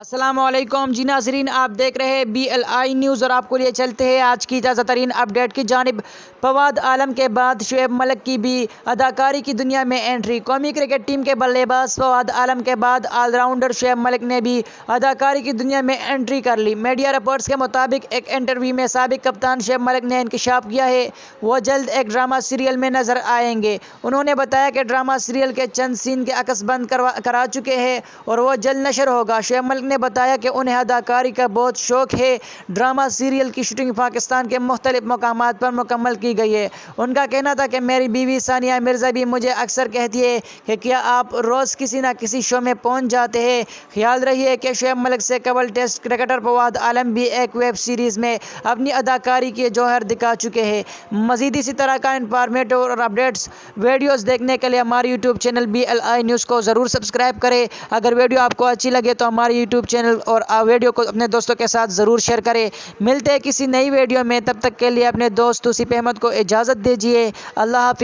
अस्सलामुअलैकुम जी नाज़रीन, आप देख रहे हैं BLI न्यूज़ और आपको लिए चलते हैं आज की ताज़ा तरीन अपडेट की जानिब। फवाद आलम के बाद शोएब मलिक की भी अदाकारी की दुनिया में एंट्री। कौमी क्रिकेट टीम के बल्लेबाज फवाद आलम के बाद ऑलराउंडर शोएब मलिक ने भी अदाकारी की दुनिया में एंट्री कर ली। मीडिया रिपोर्ट्स के मुताबिक एक इंटरव्यू में साबिक कप्तान शोएब मलिक ने इंकशाफ किया है वो जल्द एक ड्रामा सीरियल में नजर आएंगे। उन्होंने बताया कि ड्रामा सीरियल के चंद सीन के अक्स बंद करा चुके हैं और वो जल्द नशर होगा। शोएब मलिक ने बताया कि उन्हें अदाकारी का बहुत शौक है। ड्रामा सीरियल की शूटिंग पाकिस्तान के मुख्तलिफ मकामात पर मुकम्मल की गई है। उनका कहना था कि मेरी बीवी सानिया मिर्ज़ा भी मुझे अक्सर कहती है कि क्या आप रोज़ किसी न किसी शो में पहुंच जाते हैं। ख्याल रहिए कि शोएब मलिक से कबल टेस्ट क्रिकेटर फवाद आलम भी एक वेब सीरीज़ में अपनी अदाकारी के जौहर दिखा चुके हैं। मज़ीद इसी तरह का इंफॉर्मेटिव और अपडेट्स वीडियोस देखने के लिए हमारे यूट्यूब चैनल BLI न्यूज़ को ज़रूर सब्सक्राइब करें। अगर वीडियो आपको अच्छी लगे तो हमारे यूट्यूब चैनल और वीडियो को अपने दोस्तों के साथ ज़रूर शेयर करें। मिलते हैं किसी नई वीडियो में, तब तक के लिए अपने दोस्त तौसीफ अहमद को इजाज़त दीजिए। अल्लाह हाफ़िज़।